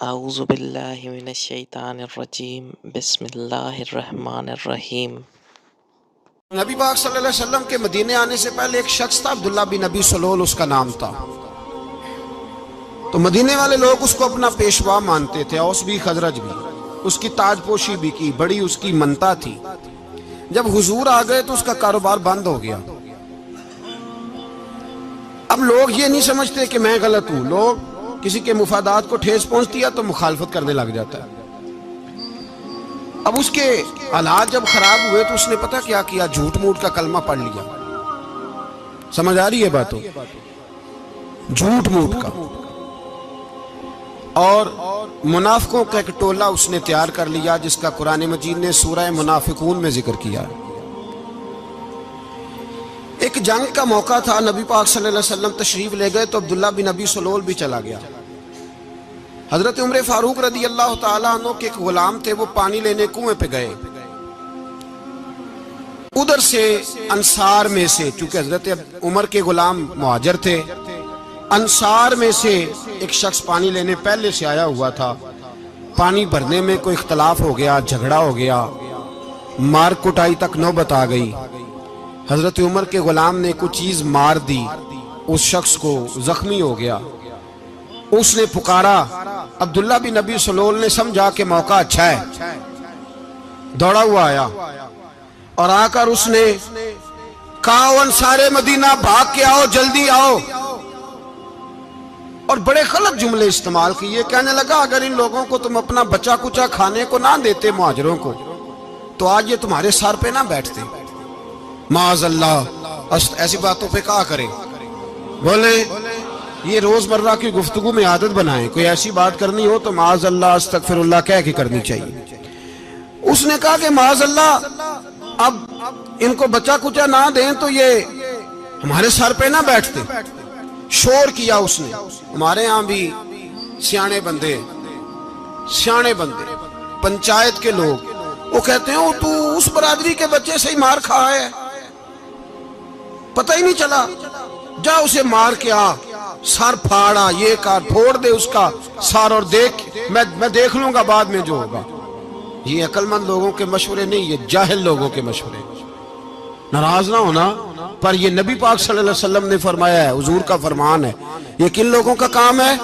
اعوذ باللہ من الشیطان الرجیم بسم اللہ الرحمن الرحیم۔ نبی پاک صلی اللہ علیہ وسلم کے مدینے آنے سے پہلے ایک شخص تھا، عبداللہ بن ابی سلول اس کا نام تھا۔ تو مدینے والے لوگ اس کو اپنا پیشوا مانتے تھے، اوس بھی خزرج بھی، اس کی تاج پوشی بھی کی، بڑی اس کی منتا تھی۔ جب حضور آ گئے تو اس کا کاروبار بند ہو گیا۔ اب لوگ یہ نہیں سمجھتے کہ میں غلط ہوں، لوگ کسی کے مفادات کو ٹھیس پہنچتی ہے تو مخالفت کرنے لگ جاتا ہے۔ اب اس کے حالات جب خراب ہوئے تو اس نے پتہ کیا کیا، جھوٹ موٹ کا کلمہ پڑھ لیا۔ سمجھ آ رہی ہے باتوں؟ جھوٹ موٹ کا، اور منافقوں کا ایک ٹولہ اس نے تیار کر لیا، جس کا قرآن مجید نے سورہ منافقون میں ذکر کیا۔ ایک جنگ کا موقع تھا، نبی پاک صلی اللہ علیہ وسلم تشریف لے گئے تو عبداللہ بن ابی سلول بھی چلا گیا۔ حضرت عمر فاروق رضی اللہ تعالیٰ عنہ کے ایک غلام تھے، وہ پانی لینے کنویں پہ گئے۔ ادھر سے انصار میں سے، چونکہ حضرت عمر کے غلام مہاجر تھے، انصار میں سے ایک شخص پانی لینے پہلے سے آیا ہوا تھا۔ پانی بھرنے میں کوئی اختلاف ہو گیا، جھگڑا ہو گیا، مار کٹائی تک نوبت آ گئی۔ حضرت عمر کے غلام نے کچھ چیز مار دی، اس شخص کو زخمی ہو گیا۔ اس نے پکارا، عبداللہ بن ابی سلول نے سمجھا کہ موقع اچھا ہے، دوڑا ہوا آیا اور آ کر اس نے کہا، انصار مدینہ بھاگ کے آؤ، جلدی آؤ، اور بڑے غلط جملے استعمال کیے۔ کہنے لگا، اگر ان لوگوں کو تم اپنا بچا کچا کھانے کو نہ دیتے مہاجروں کو، تو آج یہ تمہارے سر پہ نہ بیٹھتے۔ معاذ اللہ، ایسی باتوں پہ کہا کریں، بولے یہ روز مرہ کی گفتگو میں عادت بنائیں، کوئی ایسی بات کرنی ہو تو معاذ اللہ استغفر اللہ کہہ کے کرنی چاہیے۔ اس نے کہا کہ معاذ اللہ، اب ان کو بچا کچا نہ دیں تو یہ ہمارے سر پہ نہ بیٹھتے۔ شور کیا اس نے۔ ہمارے ہاں بھی سیانے بندے پنچایت کے لوگ، وہ کہتے ہیں تو اس برادری کے بچے سے ہی مار کھا ہے، پتہ ہی نہیں چلا، جا اسے مار کے آ، سر پھاڑا، یہ کار پھوڑ دے اس کا سر، اور دیکھ میں دیکھ لوں گا بعد میں جو ہوگا۔ یہ عقل مند لوگوں کے مشورے نہیں، یہ جاہل لوگوں کے مشورے۔ ناراض نہ ہونا، پر یہ نبی پاک صلی اللہ علیہ وسلم نے فرمایا ہے، حضور کا فرمان ہے۔ یہ کن لوگوں کا کام ہے؟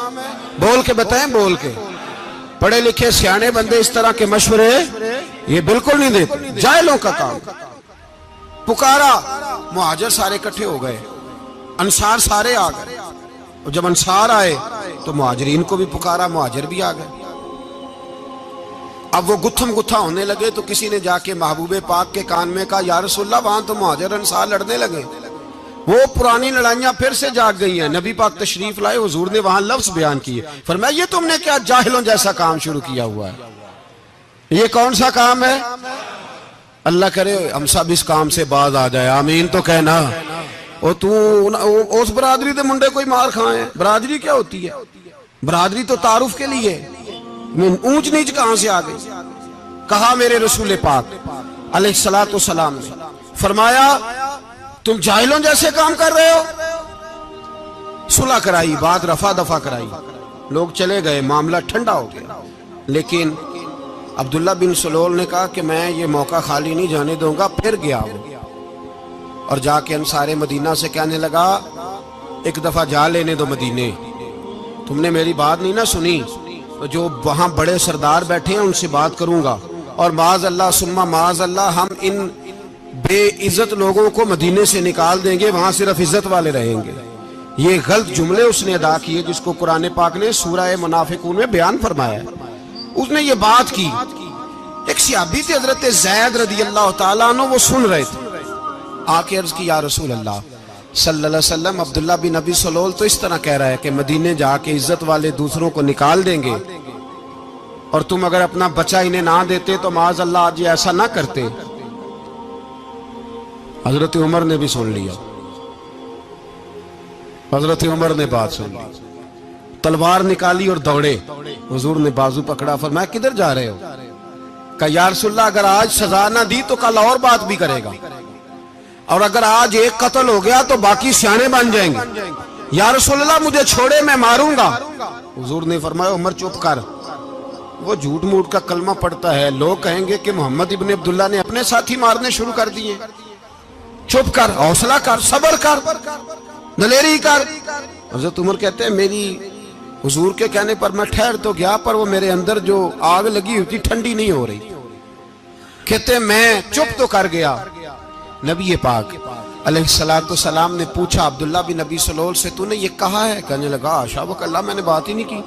بول کے بتائیں، بول کے۔ پڑھے لکھے سیانے بندے اس طرح کے مشورے یہ بالکل نہیں دیتے، جاہلوں کا کام۔ پکارا، مہاجر سارے اکٹھے ہو گئے، انصار سارے آ گئے، اور جب انصار آئے تو مہاجرین کو بھی پکارا، مہاجر بھی آ گئے۔ اب وہ گتھم گتھا ہونے لگے تو کسی نے جا کے محبوب پاک کے کان میں کہا، یا رسول اللہ، وہاں تو مہاجر انصار لڑنے لگے، وہ پرانی لڑائیاں پھر سے جاگ گئی ہیں۔ نبی پاک تشریف لائے، حضور نے وہاں لفظ بیان کیے، فرمایا یہ تم نے کیا جاہلوں جیسا کام شروع کیا ہوا ہے؟ یہ کون سا کام ہے؟ اللہ کرے ہم سب اس کام سے باز آ جائے، آمین تو کہنا۔ اس برادری دے منڈے کوئی مار کھائیں، برادری کیا ہوتی ہے؟ برادری تو تعارف کے لیے، اونچ نیچ کہاں سے آ گئی؟ کہا میرے رسول پاک علیہ السلام نے، فرمایا تم جاہلوں جیسے کام کر رہے ہو۔ صلح کرائی، بات رفع دفع کرائی، لوگ چلے گئے، معاملہ ٹھنڈا ہو گیا۔ لیکن عبداللہ بن سلول نے کہا کہ میں یہ موقع خالی نہیں جانے دوں گا۔ پھر گیا وہ، اور جا کے انصار مدینہ سے کہنے لگا، ایک دفعہ جا لینے دو مدینے، تم نے میری بات نہیں نہ سنی، جو وہاں بڑے سردار بیٹھے ہیں ان سے بات کروں گا، اور معاذ اللہ ثم معاذ اللہ ہم ان بے عزت لوگوں کو مدینے سے نکال دیں گے، وہاں صرف عزت والے رہیں گے۔ یہ غلط جملے اس نے ادا کیے، جس کو قرآن پاک نے سورہ منافقون میں بیان فرمایا ہے۔ اس نے یہ بات کی۔ ایک صحابی تھے حضرت زید رضی اللہ تعالیٰ عنہ، وہ سن رہے تھے، آ کے عرض کی، یا رسول اللہ صلی اللہ علیہ وسلم، عبداللہ بن ابی سلول تو اس طرح کہہ رہا ہے کہ مدینے جا کے عزت والے دوسروں کو نکال دیں گے، اور تم اگر اپنا بچہ انہیں نہ دیتے تو معاذ اللہ آج یہ ایسا نہ کرتے۔ حضرت عمر نے بھی سن لیا، حضرت عمر نے بات سن لی، تلوار نکالی اور دوڑے۔ حضور نے بازو پکڑا، فرمایا کدھر جا رہے ہو؟ کہا یا رسول اللہ، اگر آج سزا نہ دی تو کل اور بات بھی کرے گا، اور اگر آج ایک قتل ہو گیا تو باقی سیانے بن جائیں گے۔ یا رسول اللہ مجھے چھوڑے، میں ماروں گا۔ حضور نے فرمایا عمر چپ کر، وہ جھوٹ موٹ کا کلمہ پڑھتا ہے، لوگ کہیں گے کہ محمد ابن عبداللہ نے اپنے ساتھی مارنے شروع کر دیے۔ چپ کر، حوصلہ کر، صبر کر، دلیری کر۔ حضرت عمر کہتے ہیں میری حضور کے کہنے پر میں ٹھہر تو گیا، پر وہ میرے اندر جو آگ لگی ہوئی تھی ٹھنڈی نہیں ہو رہی۔ کہتے ہیں میں چپ تو کر گیا۔ نبی پاک علیہ السلام نے پوچھا عبداللہ بن ابی سلول سے تو نے یہ کہا ہے؟ کہنے لگا حاشا و کلا، میں نے بات ہی نہیں کی۔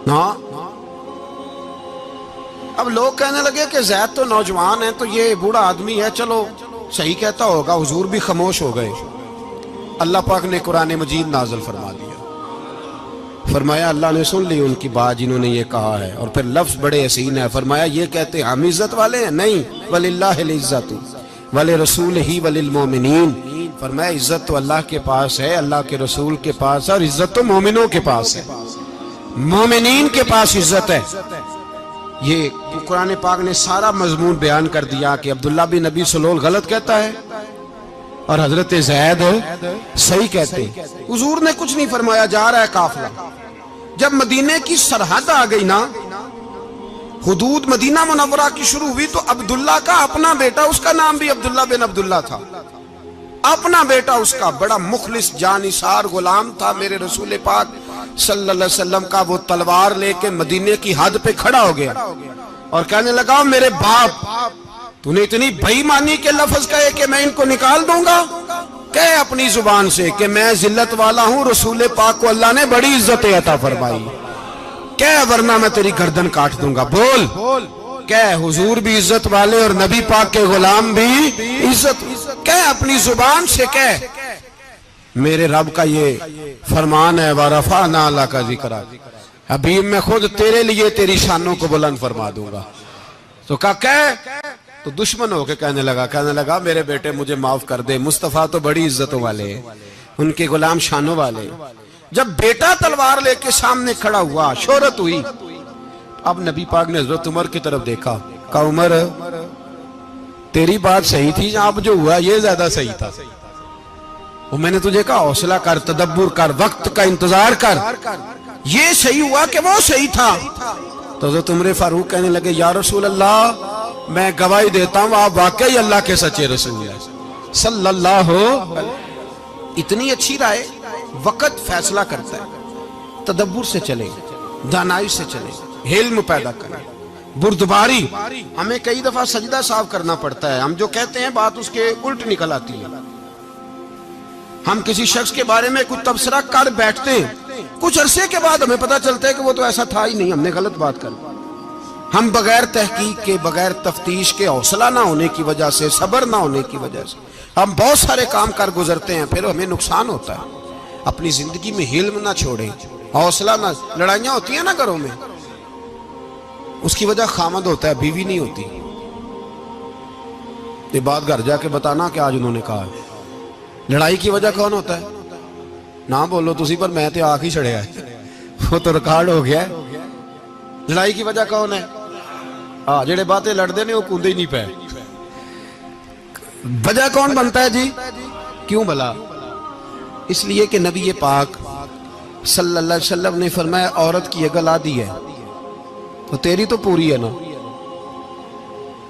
ہاں، اب لوگ کہنے لگے کہ زید تو نوجوان ہے تو یہ بوڑھا آدمی ہے، چلو صحیح کہتا ہوگا۔ حضور بھی خاموش ہو گئے۔ اللہ پاک نے قرآن مجید نازل فرما دیا، فرمایا اللہ نے سن لی ان کی بات جنہوں نے یہ کہا ہے، اور پھر لفظ بڑے حسین ہے، فرمایا یہ کہتے ہم عزت والے ہیں؟ نہیں، وَلِلَّهِ الْعِزَّةُ وَلِرَسُولِهِ وَلِلْمُؤْمِنِينَ، فرمایا عزت تو اللہ کے پاس ہے، اللہ کے رسول کے پاس ہے، اور عزت تو مومنوں کے پاس ہے، مومنین کے پاس عزت ہے۔ یہ قرآن پاک نے سارا مضمون بیان کر دیا کہ عبداللہ بن ابی سلول غلط کہتا ہے اور حضرت زید صحیح کہتے ہیں۔ حضور نے کچھ نہیں فرمایا، جا رہا ہے قافلہ۔ جب مدینے کی سرحد آ گئی نا، حدود مدینہ منورہ کی شروع ہوئی، تو عبداللہ کا اپنا بیٹا، اس کا نام بھی عبداللہ بن عبداللہ تھا، اپنا بیٹا اس کا بڑا مخلص جانثار غلام تھا میرے رسول پاک صلی اللہ علیہ وسلم کا، وہ تلوار لے کے مدینے کی حد پہ کھڑا ہو گیا اور کہنے لگا میرے باپ تو نے اتنی بے ایمانی کے لفظ کہے کہ میں ان کو نکال دوں گا؟ کہے اپنی زبان سے کہ میں ذلت والا ہوں، رسول پاک کو اللہ نے بڑی عزت عطا فرمائی، کہے ورنہ میں تیری گردن کاٹ دوں گا۔ بول، کہے حضور بھی عزت والے اور نبی پاک کے غلام بھی عزت، کہے اپنی زبان سے، کہے میرے رب کا یہ فرمان ہے وَرَفَعْنَا لَكَ ذِكْرَكَ، حبیب میں خود تیرے لیے تیری شانوں کو بلند فرما دوں گا۔ تو کہا تو دشمن ہو کے کہنے لگا میرے بیٹے مجھے معاف کر دے، مصطفیٰ تو بڑی عزتوں والے ہیں، ان کے غلام شانوں والے۔ جب بیٹا تلوار لے کے سامنے کھڑا ہوا، شہرت ہوئی، اب نبی پاک نے حضرت عمر کی طرف دیکھا، کہا عمر تیری بات صحیح تھی، اب جو ہوا یہ زیادہ صحیح تھا، وہ میں نے تجھے کہا حوصلہ کر، تدبر کر، وقت کا انتظار کر، یہ صحیح ہوا کہ وہ صحیح تھا۔ تو حضرت عمر فاروق کہنے لگے یا رسول اللہ میں گواہی دیتا ہوں آپ واقعی اللہ کے سچے رسول ہیں صلی اللہ علیہ۔ اتنی اچھی رائے، وقت فیصلہ کرتا ہے، تدبر سے چلے، دانائی سے چلے، علم پیدا کریں، بردباری۔ ہمیں کئی دفعہ سجدہ صاف کرنا پڑتا ہے، ہم جو کہتے ہیں بات اس کے الٹ نکل آتی ہے۔ ہم کسی شخص کے بارے میں کچھ تبصرہ کر بیٹھتے ہیں، کچھ عرصے کے بعد ہمیں پتہ چلتا ہے کہ وہ تو ایسا تھا ہی نہیں، ہم نے غلط بات کر۔ ہم بغیر تحقیق کے، بغیر تفتیش کے، حوصلہ نہ ہونے کی وجہ سے، صبر نہ ہونے کی وجہ سے ہم بہت سارے کام کر گزرتے ہیں، پھر ہمیں نقصان ہوتا ہے۔ اپنی زندگی میں حلم نہ چھوڑیں، حوصلہ نہ، لڑائیاں ہوتی ہیں نا گھروں میں، اس کی وجہ خامد ہوتا ہے، بیوی نہیں ہوتی۔ یہ بات گھر جا کے بتانا کہ آج انہوں نے کہا ہے۔ لڑائی کی وجہ کون ہوتا ہے؟ نہ بولو تسی، پر میں تے آنکھ ہی چڑھیا ہے، وہ تو ریکارڈ ہو گیا ہے۔ لڑائی کی وجہ کون ہے؟ جڑے باتیں لڑتے ہیں وہ کندے ہی نہیں پے۔ وجہ کون بنتا ہے جی؟ کیوں بھلا؟ اس لیے کہ نبی پاک صلی اللہ علیہ وسلم نے فرمایا عورت کی اگل آدھی ہے تو تیری تو پوری ہے نا،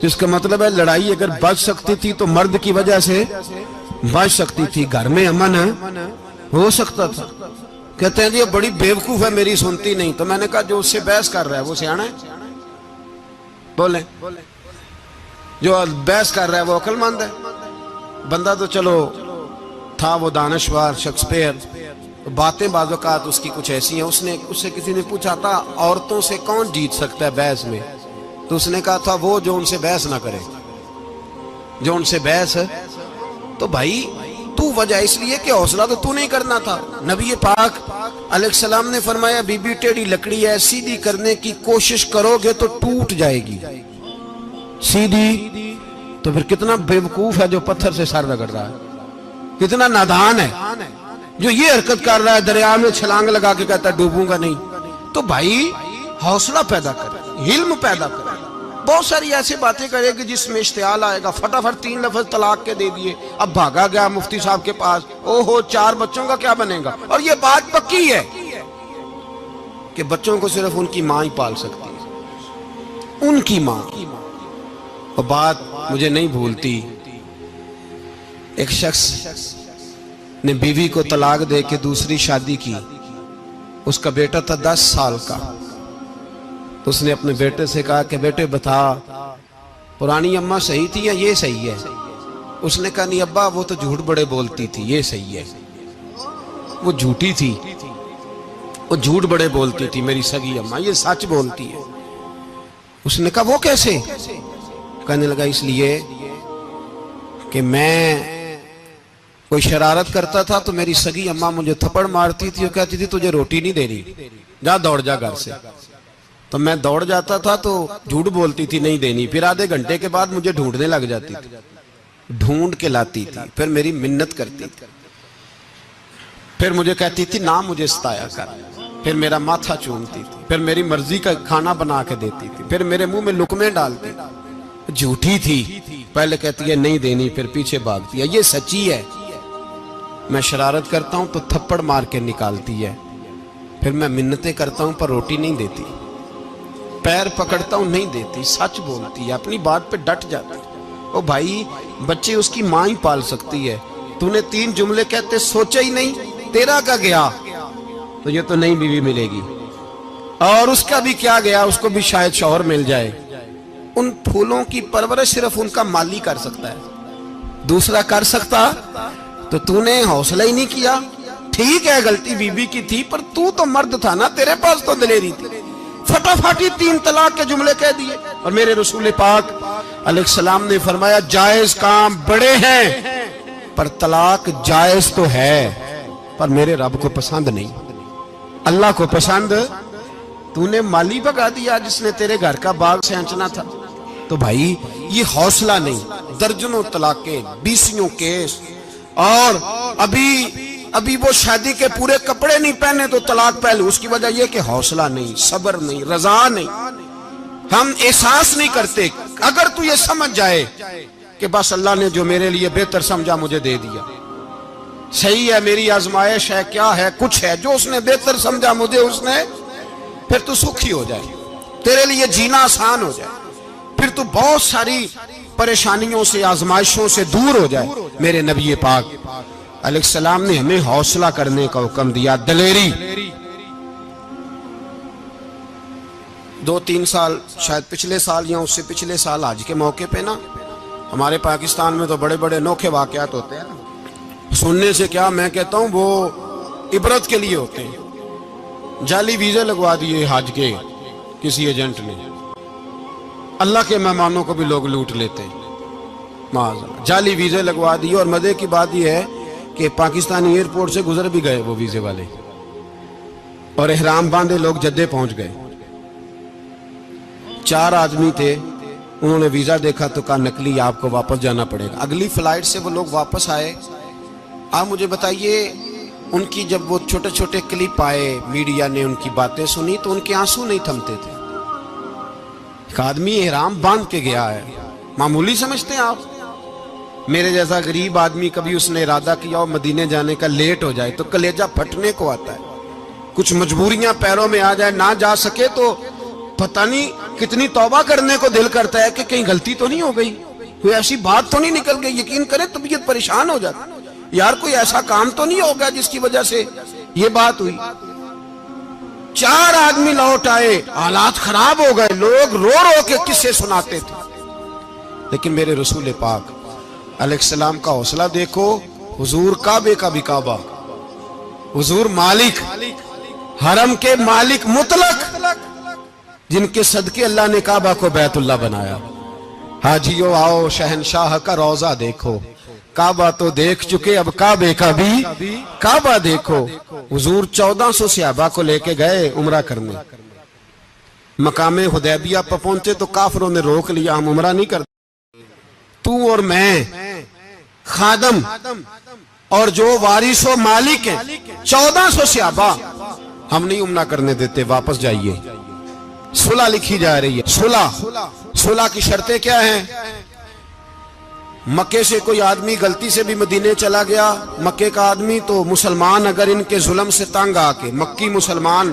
جس کا مطلب ہے لڑائی اگر بچ سکتی تھی تو مرد کی وجہ سے بچ سکتی تھی، گھر میں امن ہو سکتا تھا۔ کہتے ہیں جی بڑی بیوقوف ہے میری سنتی نہیں، تو میں نے کہا جو اس سے بحث کر رہا ہے وہ سیانا ہے؟ بولیں، جو بحث کر رہا ہے وہ عقل مند ہے؟ بندہ تو چلو تھا وہ دانشور شیکسپیئر، باتیں بعض اوقات اس کی کچھ ایسی ہیں۔ اس سے کسی نے پوچھا تھا عورتوں سے کون جیت سکتا ہے بحث میں، تو اس نے کہا تھا وہ جو ان سے بحث نہ کرے، جو ان سے بحث ہے۔ تو بھائی تو وجہ اس لیے کہ حوصلہ تو نہیں کرنا تھا۔ نبی پاک علیہ السلام نے فرمایا بی بی ٹیڑھی لکڑی ہے، سیدھی کرنے کی کوشش کرو گے تو ٹوٹ جائے گی، سیدھی تو پھر کتنا بیوقوف ہے جو پتھر سے سر رگڑ رہا ہے، کتنا نادان ہے جو یہ حرکت کر رہا ہے، دریا میں چھلانگ لگا کے کہتا ہے ڈوبوں گا نہیں۔ تو بھائی حوصلہ پیدا کرے، علم پیدا کرے۔ بہت ساری ایسی باتیں کرے کہ جس میں اشتعال آئے گا، فٹافٹ 3 لفظ طلاق کے دے دیے، اب بھاگا گیا مفتی صاحب کے پاس، اوہو 4 بچوں کا کیا بنے گا؟ اور یہ بات پکی ہے کہ بچوں کو صرف ان کی ماں ہی پال سکتی ہے۔ ان کی ماں. اور بات مجھے نہیں بھولتی، ایک شخص نے بیوی کو طلاق دے کے دوسری شادی کی. اس کا بیٹا تھا 10 سال کا. تو اس نے اپنے بیٹے سے کہا کہ بیٹے بتا، پرانی اماں صحیح تھی یا یہ صحیح ہے؟ اس نے کہا نہیں ابا، وہ تو جھوٹ بڑے بولتی تھی، یہ صحیح ہے. وہ جھوٹی تھی، وہ جھوٹ بڑے بولتی تھی میری سگی اماں، یہ سچ بولتی ہے. اس نے کہا وہ کیسے؟ کہنے لگا اس لیے کہ میں کوئی شرارت کرتا تھا تو میری سگی اماں مجھے تھپڑ مارتی تھی اور کہتی تھی تجھے روٹی نہیں دینی، جا دوڑ جا گھر سے. تو میں دوڑ جاتا تھا تو جھوٹ بولتی تھی نہیں دینی، پھر آدھے گھنٹے کے بعد مجھے ڈھونڈنے لگ جاتی تھی، ڈھونڈ کے لاتی تھی، پھر میری منت کرتی تھی، پھر مجھے کہتی تھی نہ مجھے ستایا کر، پھر میرا ماتھا چومتی تھی، پھر میری مرضی کا کھانا بنا کے دیتی تھی، پھر میرے منہ میں لقمے ڈالتی تھی. جھوٹی تھی، پہلے کہتی ہے نہیں دینی، پھر پیچھے بھاگتی ہے. یہ سچی ہے، میں شرارت کرتا ہوں تو تھپڑ مار کے نکالتی ہے، پھر میں منتیں کرتا ہوں پر روٹی نہیں دیتی، پیر پکڑتا ہوں نہیں دیتی. سچ بولتی ہے، اپنی بات پہ ڈٹ جاتی. او بھائی، بچے اس کی ماں ہی پال سکتی ہے. تو نے 3 جملے کہتے سوچا ہی نہیں، تیرا کا گیا تو یہ تو نئی بیوی ملے گی، اور اس کا بھی کیا گیا، اس کو بھی شاید شوہر مل جائے. ان پھولوں کی پرورش صرف ان کا مالی کر سکتا ہے، دوسرا کر سکتا؟ تو نے حوصلہ ہی نہیں کیا. ٹھیک ہے غلطی بیوی کی تھی، پر تو مرد تھا نا، تیرے پاس تو دلیری تھی. فٹافٹی 3 طلاق کے جملے کہہ دیے. اور میرے رسول پاک علیہ السلام نے فرمایا جائز کام بڑے ہیں، پر طلاق جائز تو ہے، پر میرے رب کو پسند نہیں، اللہ کو پسند. تو نے مالی بگا دیا جس نے تیرے گھر کا باغ سینچنا تھا. تو بھائی یہ حوصلہ نہیں. درجنوں طلاقیں، 20 کیس، اور ابھی وہ شادی کے پورے کپڑے نہیں پہنے تو طلاق پہلے. اس کی وجہ یہ کہ حوصلہ نہیں، صبر نہیں، رضا نہیں. ہم احساس نہیں کرتے. اگر تو یہ سمجھ جائے کہ بس اللہ نے جو میرے لیے بہتر سمجھا مجھے دے دیا، صحیح ہے، میری آزمائش ہے، کیا ہے، کچھ ہے، جو اس نے بہتر سمجھا مجھے اس نے، پھر تو سکھی ہو جائے، تیرے لیے جینا آسان ہو جائے، پھر تو بہت ساری پریشانیوں سے، آزمائشوں سے دور ہو جائے. میرے نبی پاک علیہ السلام نے ہمیں حوصلہ کرنے کا حکم دیا، دلیری. 2-3 سال شاید پچھلے سال یا اس سے پچھلے سال حج کے موقع پہ نا، ہمارے پاکستان میں تو بڑے بڑے انوکھے واقعات ہوتے ہیں نا. سننے سے کیا، میں کہتا ہوں وہ عبرت کے لیے ہوتے ہیں. جعلی ویزے لگوا دیے حج کے کسی ایجنٹ نے، اللہ کے مہمانوں کو بھی لوگ لوٹ لیتے ہیں. معاذ جعلی ویزے لگوا دیے. اور مزے کی بات یہ ہے کہ پاکستانی ایئرپورٹ سے گزر بھی گئے وہ ویزے والے، اور احرام باندھے لوگ جدے پہنچ گئے. 4 آدمی تھے، انہوں نے ویزا دیکھا تو کہا نقلی، آپ کو واپس جانا پڑے گا. اگلی فلائٹ سے وہ لوگ واپس آئے. آپ مجھے بتائیے، ان کی جب وہ چھوٹے چھوٹے کلپ آئے، میڈیا نے ان کی باتیں سنی تو ان کے آنسو نہیں تھمتے تھے. ایک آدمی احرام باندھ کے گیا ہے، معمولی سمجھتے ہیں آپ؟ میرے جیسا غریب آدمی کبھی اس نے ارادہ کیا اور مدینے جانے کا لیٹ ہو جائے تو کلیجہ پھٹنے کو آتا ہے. کچھ مجبوریاں پیروں میں آ جائے، نہ جا سکے تو پتہ نہیں کتنی توبہ کرنے کو دل کرتا ہے کہ کہیں غلطی تو نہیں ہو گئی، کوئی ایسی بات تو نہیں نکل گئی. یقین کریں طبیعت پریشان ہو جاتی، یار کوئی ایسا کام تو نہیں ہوگا جس کی وجہ سے یہ بات ہوئی. 4 آدمی لوٹ آئے، حالات خراب ہو گئے، لوگ رو رو کے قصے سناتے تھے. لیکن میرے رسول پاک علیہ السلام کا حوصلہ دیکھو. حضور کعبے کا بھی کعبہ، حضور مالک، حرم کے مالک مطلق، جن کے صدقے اللہ نے کعبہ کو بیت اللہ بنایا. حاجیو آؤ شہنشاہ کا روضہ دیکھو، کعبہ تو دیکھ چکے، اب کعبے کا بھی کعبہ دیکھو. حضور 1400 صحابہ کو لے کے گئے عمرہ کرنے. مقام حدیبیہ پر پہنچے تو کافروں نے روک لیا، ہم عمرہ نہیں کرتے. تو اور میں خادم اور جو وارث و مالک ہیں 1400 صحابہ، ہم نہیں عمرہ کرنے دیتے، واپس جائیے. صلح لکھی جا رہی ہے. صلح کی شرطیں کیا ہیں؟ مکے سے کوئی آدمی غلطی سے بھی مدینے چلا گیا، مکے کا آدمی، تو مسلمان اگر ان کے ظلم سے تنگ آ کے، مکی مسلمان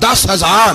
10,000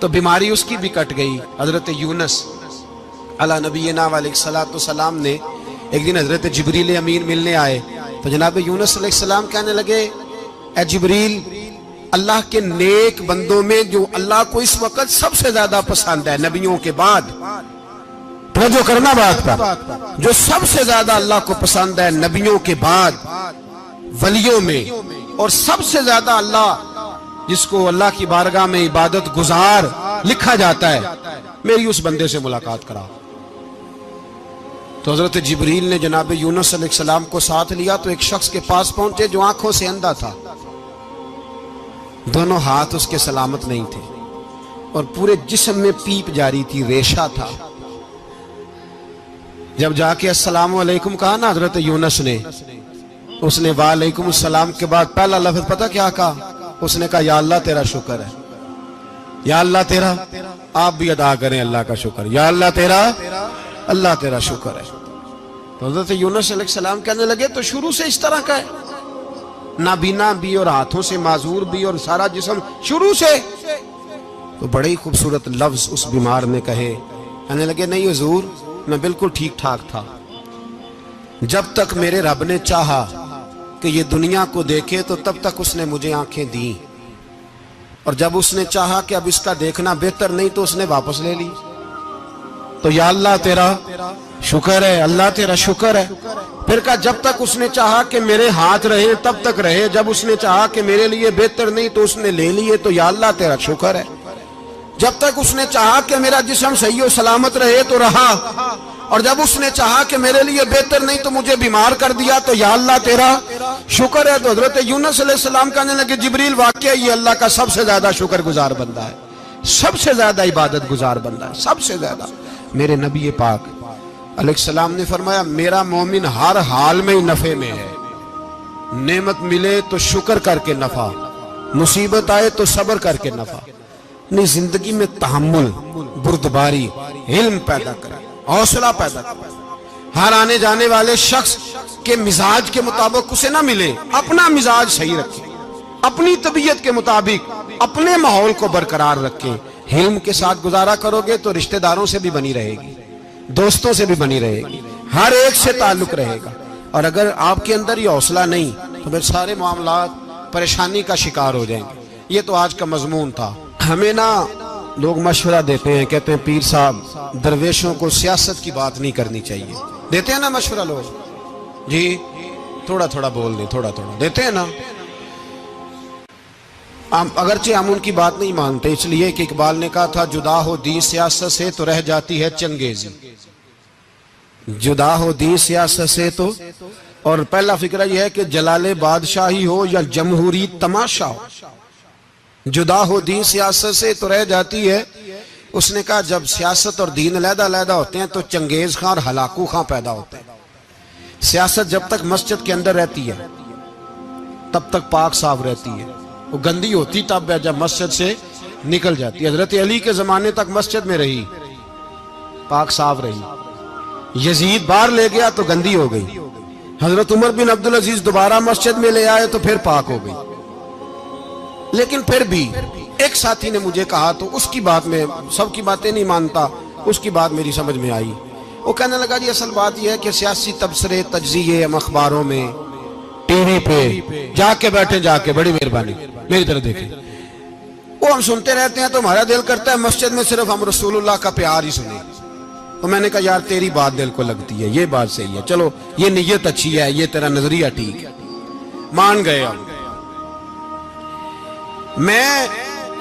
تو بیماری اس کی بھی کٹ گئی۔ حضرت یونس علی نبینا علیہ نے ایک دن حضرت جبریل امین ملنے آئے تو جناب یونس علیہ السلام کہنے لگے اے جبریل، اللہ کے نیک بندوں میں جو اللہ کو اس وقت سب سے زیادہ پسند ہے نبیوں کے بعد، توجہ کرنا بات پر، جو سب سے زیادہ اللہ کو پسند ہے نبیوں کے بعد ولیوں میں، اور سب سے زیادہ اللہ جس کو اللہ کی بارگاہ میں عبادت گزار لکھا جاتا ہے، میری اس بندے سے ملاقات کرا۔ تو حضرت جبریل نے جناب یونس علیہ السلام کو ساتھ لیا تو ایک شخص کے پاس پہنچے جو آنکھوں سے اندھا تھا، دونوں ہاتھ اس کے سلامت نہیں تھے اور پورے جسم میں پیپ جاری تھی، ریشہ تھا۔ جب جا کے السلام علیکم کہا نا حضرت یونس نے، اس نے وعلیکم السلام کے بعد پہلا لفظ پتہ کیا کہا؟ اس نے کہا یا اللہ تیرا شکر ہے، یا اللہ تیرا، آپ بھی ادا کریں اللہ کا شکر، یا اللہ تیرا، اللہ تیرا شکر ہے۔ تو حضرت یونس علیہ السلام کہنے لگے تو شروع سے اس طرح کا ہے، نابینا بھی اور ہاتھوں سے معذور بھی اور سارا جسم شروع سے؟ تو بڑے ہی خوبصورت لفظ اس بیمار نے کہے، کہنے لگے نہیں حضور، میں بالکل ٹھیک ٹھاک تھا، جب تک میرے رب نے چاہا کہ یہ دنیا کو دیکھے تو تب تک اس نے مجھے آنکھیں دیں، اور جب اس نے چاہا کہ اب اس کا دیکھنا بہتر نہیں تو اس نے واپس لے لی۔ تو یا اللہ تیرا شکر ہے، اللہ تیرا شکر ہے۔ پھر کہا جب تک اس نے چاہا کہ میرے ہاتھ رہے تب تک رہے، جب اس نے چاہا کہ میرے لیے بہتر نہیں تو اس نے لے لیے، تو یا اللہ تیرا شکر ہے۔ جب تک اس نے چاہا کہ میرا جسم صحیح و سلامت رہے تو رہا، اور جب اس نے چاہا کہ میرے لیے بہتر نہیں تو مجھے بیمار کر دیا، تو یا اللہ تیرا شکر ہے۔ تو حضرت یونس علیہ السلام کہنے لگے جبریل واقعہ یہ اللہ کا سب سے زیادہ شکر گزار بندہ ہے، سب سے زیادہ عبادت گزار بندہ ہے، سب سے زیادہ۔ میرے نبی پاک علیہ السلام نے فرمایا میرا مومن ہر حال میں نفع میں ہے، نعمت ملے تو شکر کر کے نفع، مصیبت آئے تو صبر کر کے نفع، اپنی زندگی میں تحمل، بردباری، علم پیدا کرے، حوصلہ پیدا کرے۔ ہر آنے جانے والے شخص کے مزاج کے مطابق اسے نہ ملے، اپنا مزاج صحیح رکھے، اپنی طبیعت کے مطابق اپنے ماحول کو برقرار رکھے۔ علم کے ساتھ گزارا کرو گے تو رشتہ داروں سے بھی بنی رہے گی، دوستوں سے بھی بنی رہے گی، ہر ایک سے تعلق رہے گا۔ اور اگر آپ کے اندر یہ حوصلہ نہیں تو پھر سارے معاملات پریشانی کا شکار ہو جائیں گے۔ یہ تو آج کا مضمون تھا۔ ہمیں نا لوگ مشورہ دیتے ہیں، کہتے ہیں پیر صاحب درویشوں کو سیاست کی بات نہیں کرنی چاہیے، دیتے ہیں نا مشورہ لوگ؟ جی تھوڑا تھوڑا بول دیں، تھوڑا تھوڑا دیتے ہیں نا۔ اگرچہ ہم ان کی بات نہیں مانتے، اس لیے کہ اقبال نے کہا تھا جدا ہو دین سیاست سے تو رہ جاتی ہے چنگیزی، جدا ہو دین سیاست سے تو۔ اور پہلا فکرہ یہ ہے کہ جلال بادشاہی ہو یا جمہوری تماشا ہو، جدا ہو دین سیاست سے تو رہ جاتی ہے۔ اس نے کہا جب سیاست اور دین علیحدہ علیحدہ ہوتے ہیں تو چنگیز خان اور ہلاکو خان پیدا ہوتے ہیں۔ سیاست جب تک مسجد کے اندر رہتی ہے تب تک پاک صاف رہتی ہے، وہ گندی ہوتی تب ہے جب مسجد سے نکل جاتی ہے۔ حضرت علی کے زمانے تک مسجد میں رہی، پاک صاف رہی، یزید باہر لے گیا تو گندی ہو گئی، حضرت عمر بن عبدالعزیز دوبارہ مسجد میں لے آئے تو پھر پاک ہو گئی۔ لیکن پھر بھی ایک ساتھی نے مجھے کہا تو اس کی بات میں، سب کی باتیں نہیں مانتا، اس کی بات میری سمجھ میں آئی۔ وہ کہنے لگا جی اصل بات یہ ہے کہ سیاسی تبصرے تجزیے ہم اخباروں میں ٹی وی پہ جا کے بیٹھے، جا کے بڑی مہربانی میری طرف دیکھیں، وہ ہم سنتے رہتے ہیں تو ہمارا دل کرتا ہے مسجد میں صرف ہم رسول اللہ کا پیار ہی سنیں۔ تو میں نے کہا یار تیری بات دل کو لگتی ہے، یہ بات صحیح ہے، چلو یہ نیت اچھی ہے، یہ تیرا نظریہ ٹھیک ہے، مان گئے ہم۔ میں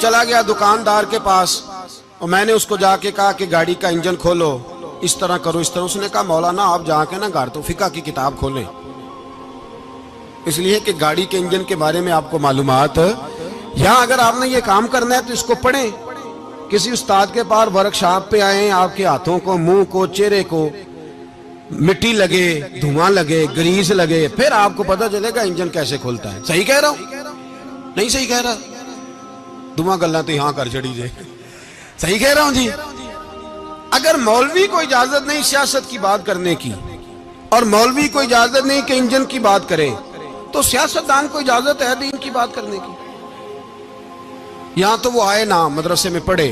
چلا گیا دکاندار کے پاس اور میں نے اس کو جا کے کہا کہ گاڑی کا انجن کھولو، اس طرح کرو، اس طرح۔ اس نے کہا مولانا آپ جا کے نا گھر تو فقہ کی کتاب کھولیں، اس لیے کہ گاڑی کے انجن کے بارے میں آپ کو معلومات، یہاں اگر آپ نے یہ کام کرنا ہے تو اس کو پڑھیں، کسی استاد کے پاس ورک شاپ پہ آئیں، آپ کے ہاتھوں کو، منہ کو، چہرے کو مٹی لگے، دھواں لگے، گریز لگے، پھر آپ کو پتہ چلے گا انجن کیسے کھلتا ہے۔ صحیح کہہ رہا ہوں؟ نہیں صحیح کہہ رہا؟ دھواں گلنا تو یہاں کر چڑی جائے، صحیح کہہ رہا ہوں جی؟ اگر مولوی کو اجازت نہیں سیاست کی بات کرنے کی، اور مولوی کو اجازت نہیں کہ انجن کی بات کرے، تو سیاستدان کو اجازت ہے دین کی بات کرنے کی؟ یہاں تو وہ آئے نا مدرسے میں پڑھے،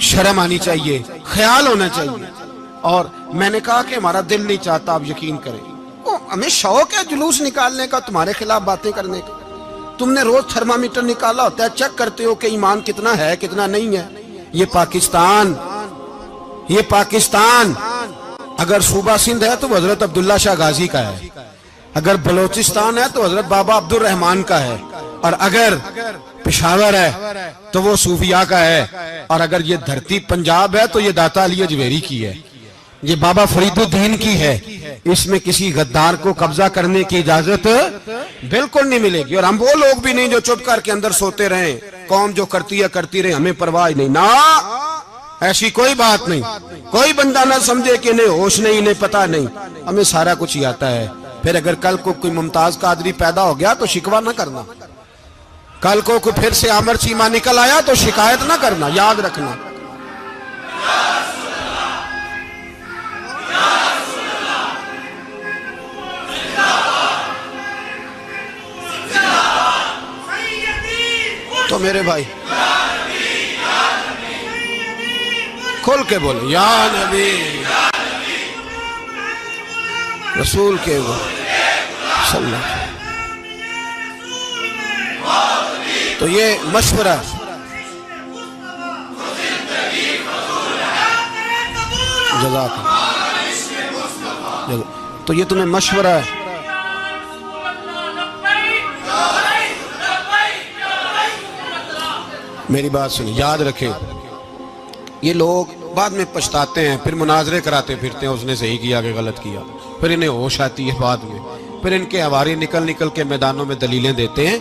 شرم آنی چاہیے، خیال ہونا چاہیے. اور میں نے کہا کہ ہمارا دل نہیں چاہتا، آپ یقین کریں. ہمیں شوق ہے جلوس نکالنے کا، تمہارے خلاف باتیں کرنے کا. تم نے روز تھرمامیٹر نکالا ہوتا ہے، چیک کرتے ہو کہ ایمان کتنا ہے کتنا نہیں ہے. یہ پاکستان اگر صوبہ سندھ ہے تو حضرت عبداللہ شاہ غازی کا ہے، اگر بلوچستان ہے تو حضرت بابا عبد الرحمان کا ہے، اور اگر پشاور ہے تو وہ صوفیاء کا ہے، اور اگر یہ دھرتی پنجاب ہے تو یہ داتا علی اجویری کی ہے، یہ بابا فرید الدین کی ہے. اس میں کسی غدار کو قبضہ کرنے کی اجازت بالکل نہیں ملے گی. اور ہم وہ لوگ بھی نہیں جو چپ کر کے اندر سوتے رہیں، قوم جو کرتی ہے کرتی رہے، ہمیں پرواہ نہیں. نا، ایسی کوئی بات نہیں. کوئی بندہ نہ سمجھے کہ انہیں ہوش نہیں، انہیں پتہ نہیں. ہمیں سارا کچھ ہی آتا ہے. پھر اگر کل کو کوئی ممتاز قادری پیدا ہو گیا تو شکوہ نہ کرنا. کل کو کوئی پھر سے عامر چیمہ نکل آیا تو شکایت نہ کرنا، یاد رکھنا. تو میرے بھائی کھل کے بولے یا نبی رسول کے صلی اللہ علیہ وسلم. تو یہ مشورہ جزاک اللہ. تو یہ تمہیں مشورہ ہے. میری بات سنیں، یاد رکھیں. یہ لوگ بعد میں پچھتاتے ہیں، پھر مناظرے کراتے پھرتے ہیں، اس نے صحیح کیا کہ غلط کیا. پھر انہیں ہوش آتی ہے بعد میں، پھر ان کے ہواری نکل کے میدانوں میں دلیلیں دیتے ہیں.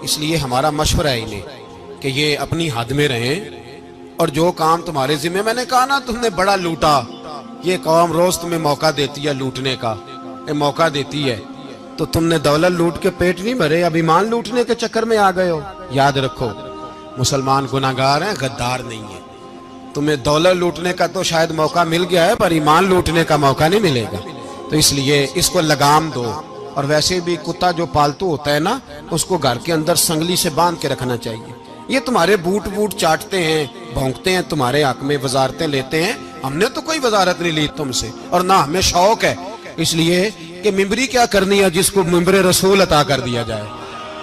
اس لیے ہمارا مشورہ ہے انہیں کہ یہ اپنی حد میں رہیں، اور جو کام تمہارے ذمہ، میں نے کہا نا تم نے بڑا لوٹا. یہ قوم روز تمہیں موقع دیتی ہے لوٹنے کا، یہ موقع دیتی ہے. تو تم نے دولت لوٹ کے پیٹ نہیں بھرے، اب ایمان لوٹنے کے چکر میں آ گئے ہو. یاد رکھو، مسلمان گناہگار ہیں، غدار نہیں ہیں. تمہیں دولت لوٹنے کا تو شاید موقع مل گیا ہے، پر ایمان لوٹنے کا موقع نہیں ملے گا. تو اس لیے اس کو لگام دو. اور ویسے بھی کتا جو پالتو ہوتا ہے نا، اس کو گھر کے اندر سنگلی سے باندھ کے رکھنا چاہیے. یہ تمہارے بوٹ چاٹتے ہیں، بھونکتے ہیں تمہارے حق میں، وزارتیں لیتے ہیں. ہم نے تو کوئی وزارت نہیں لی تم سے، اور نہ ہمیں شوق ہے. اس لیے کہ ممبری کیا کرنی ہے جس کو ممبر رسول عطا کر دیا جائے.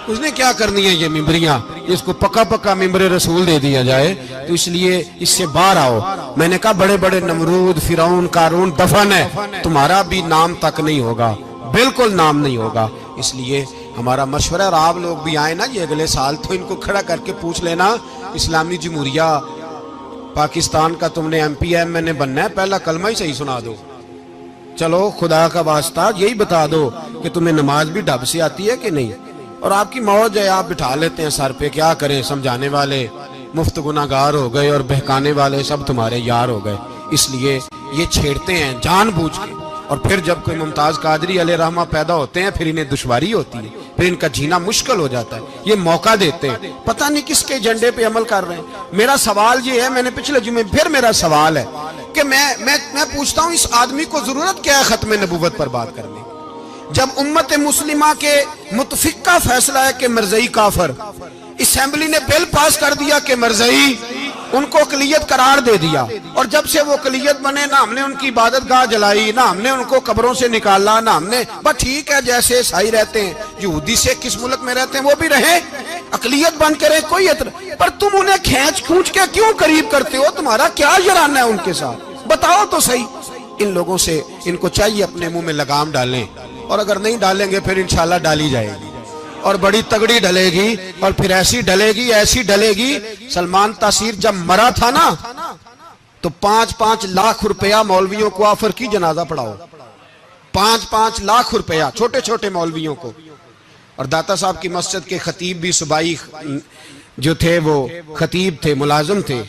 اس نے کیا کرنی ہے یہ ممبریاں جس کو پکا ممبر رسول دے دیا جائے. تو اس لیے اس سے باہر آؤ. میں نے کہا بڑے بڑے نمرود، فرعون، قارون دفن ہے، تمہارا بھی نام تک نہیں ہوگا، بالکل نام نہیں ہوگا. اس لیے ہمارا مشورہ، اور آپ لوگ بھی آئے نا یہ اگلے سال، تو ان کو کھڑا کر کے پوچھ لینا، اسلامی جمہوریہ پاکستان کا تم نے MPM میں نے بننا ہے، پہلا کلمہ ہی صحیح سنا دو. چلو خدا کا واسطہ یہی بتا دو کہ تمہیں نماز بھی ڈھب سے آتی ہے کہ نہیں. اور آپ کی موج ہے، آپ بٹھا لیتے ہیں سر پہ، کیا کریں. سمجھانے والے مفت گناہگار ہو گئے، اور بہکانے والے سب تمہارے یار ہو گئے. اس لیے یہ چھیڑتے ہیں جان بوجھ کے. اور پھر جب کوئی ممتاز قادری علیہ رحمہ پیدا ہوتے ہیں، پھر انہیں دشواری ہوتی ہے، پھر ان کا جینا مشکل ہو جاتا ہے. یہ موقع دیتے ہیں، پتہ نہیں کس کے ایجنڈے پہ عمل کر رہے ہیں. میرا سوال یہ ہے، میں نے پچھلے جمعے پھر میرا سوال ہے کہ میں پوچھتا ہوں، اس آدمی کو ضرورت کیا ہے ختم نبوت پر بات کرنے، جب امت مسلمہ کے متفقہ فیصلہ ہے کہ مرزائی کافر. اسمبلی نے بل پاس کر دیا کہ مرزائی، ان کو اقلیت قرار دے دیا. اور جب سے وہ اقلیت بنے، نہ ہم نے ان کی عبادت گاہ جلائی، نہ ہم نے ان کو قبروں سے نکالا، نہ ہم نے، بس ٹھیک ہے جیسے عیسائی رہتے ہیں، یہودی سے کس ملک میں رہتے ہیں وہ بھی رہیں، اقلیت بن کے رہیں، کوئی پر تم انہیں کھینچ کے کیوں قریب کرتے ہو؟ تمہارا کیا جرانہ ہے ان کے ساتھ؟ بتاؤ تو صحیح. ان لوگوں سے ان کو چاہیے اپنے منہ میں لگام ڈالیں، اور اگر نہیں ڈالیں گے پھر انشاءاللہ ڈالی جائے گی، اور بڑی تگڑی ڈلے گی، اور پھر ایسی ڈلے گی. سلمان تاثیر جب مرا تھا نا تو 5-5 لاکھ روپیہ مولویوں کو آفر کی جنازہ پڑھاؤ. 5-5 لاکھ روپیہ چھوٹے چھوٹے مولویوں کو. اور داتا صاحب کی مسجد کے خطیب بھی صوبائی جو تھے، وہ خطیب تھے، ملازم تھے.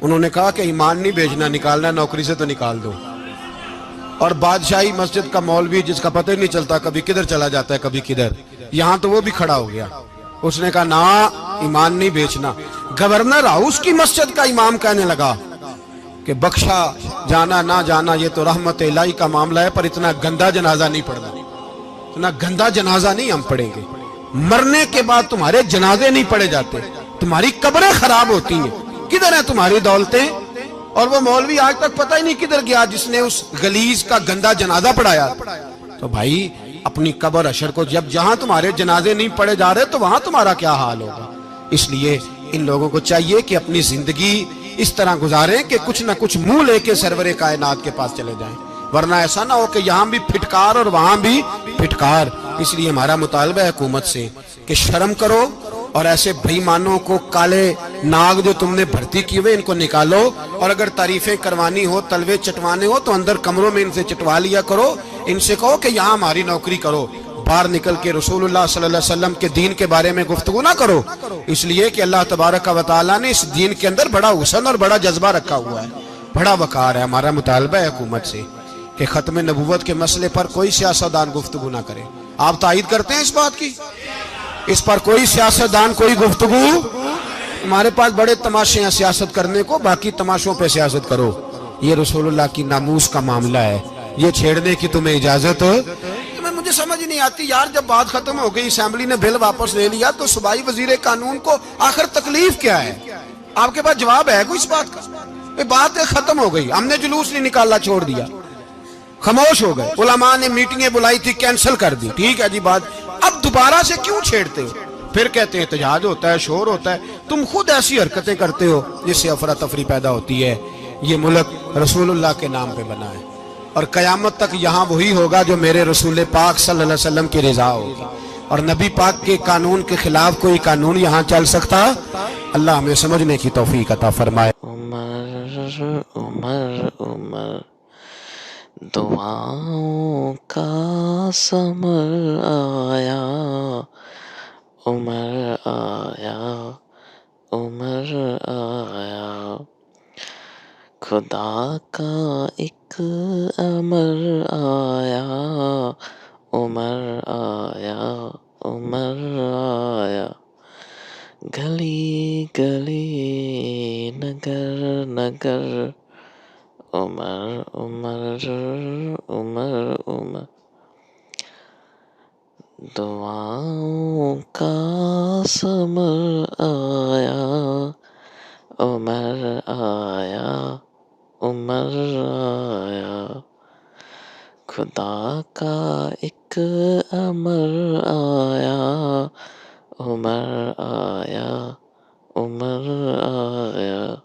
انہوں نے کہا کہ ایمان نہیں بیچنا، نکالنا نوکری سے تو نکال دو. اور بادشاہی مسجد کا مولوی جس کا پتہ ہی نہیں چلتا، کبھی کدھر چلا جاتا ہے کبھی کدھر، یہاں تو وہ بھی کھڑا ہو گیا. اس نے کہا نا، ایمان نہیں بیچنا. گورنر ہاؤس کی مسجد کا امام کہنے لگا کہ بخشا جانا نہ جانا یہ تو رحمت الہی کا معاملہ ہے، پر اتنا گندا جنازہ نہیں پڑھنا، اتنا گندا جنازہ نہیں ہم پڑھیں گے. مرنے کے بعد تمہارے جنازے نہیں پڑھے جاتے، تمہاری قبریں خراب ہوتی ہیں. کدھر ہیں تمہاری دولتیں؟ اور وہ مولوی آج تک پتہ ہی نہیں کدھر گیا جس نے اس غلیظ کا گندا جنازہ پڑھایا۔ تو بھائی اپنی قبر حشر کو، جب جہاں تمہارے جنازے نہیں پڑھے جا رہے تو وہاں تمہارا کیا حال ہوگا؟ اس لیے ان لوگوں کو چاہیے کہ اپنی زندگی اس طرح گزاریں کہ کچھ نہ کچھ منہ لے کے سرور کائنات کے پاس چلے جائیں، ورنہ ایسا نہ ہو کہ یہاں بھی پھٹکار اور وہاں بھی پھٹکار۔ اس لیے ہمارا مطالبہ ہے حکومت سے کہ شرم کرو اور ایسے بھائیمانوں کو، کالے ناگ جو تم نے بھرتی کی ہوئے، ان کو نکالو، اور اگر تعریفیں کروانی ہو، تلوے چٹوانے ہو تو اندر کمروں میں ان سے چٹوا لیا کرو، ان سے کہو کہ یہاں ہماری نوکری کرو، باہر نکل کے رسول اللہ صلی اللہ علیہ وسلم کے دین کے بارے میں گفتگو نہ کرو، اس لیے کہ اللہ تبارک و تعالیٰ نے اس دین کے اندر بڑا حسن اور بڑا جذبہ رکھا ہوا ہے، بڑا وقار ہے۔ ہمارا مطالبہ ہے حکومت سے کہ ختم نبوت کے مسئلے پر کوئی سیاستدان گفتگو نہ کرے۔ آپ تائید کرتے ہیں اس بات کی؟ اس پر کوئی سیاستدان کوئی گفتگو؟ ہمارے پاس بڑے تماشے ہیں سیاست کرنے کو، باقی تماشوں پہ سیاست کرو۔ یہ رسول اللہ کی ناموس کا معاملہ ہے، یہ چھیڑنے کی تمہیں اجازت ہو؟ مجھے سمجھ نہیں آتی یار، جب بات ختم ہو گئی، اسمبلی نے بل واپس لے لیا، تو صوبائی وزیر قانون کو آخر تکلیف کیا ہے؟ آپ کے پاس جواب ہے کوئی اس بات کا؟ یہ بات ختم ہو گئی، ہم نے جلوس نہیں نکالنا، چھوڑ دیا، خاموش ہو گئے، علماء نے میٹنگیں بلائی تھی کینسل کر دی، ٹھیک ہے جی بات، اب دوبارہ سے کیوں چھیڑتے ہو؟ پھر کہتے ہیں احتجاج ہوتا ہے، شور ہوتا ہے، تم خود ایسی حرکتیں کرتے ہو جس سے افراتفری پیدا ہوتی ہے۔ یہ ملک رسول اللہ کے نام پہ بنا ہے، اور قیامت تک یہاں وہی ہوگا جو میرے رسول پاک صلی اللہ علیہ وسلم کی رضا ہوگی، اور نبی پاک کے قانون کے خلاف کوئی قانون یہاں چل سکتا؟ اللہ ہمیں سمجھنے کی توفیق عطا فرمائے۔ عمر عمر عمر دعاؤں کا ثمر آیا، عمر آیا، عمر آیا، خدا کا ایک امر آیا، عمر آیا، عمر آیا، گلی گلی نگر نگر، عمر عمر عمر عمر، دعاؤں کا ثمر آیا، عمر آیا، عمر آیا، خدا کا ایک امر آیا، عمر آیا، عمر آیا۔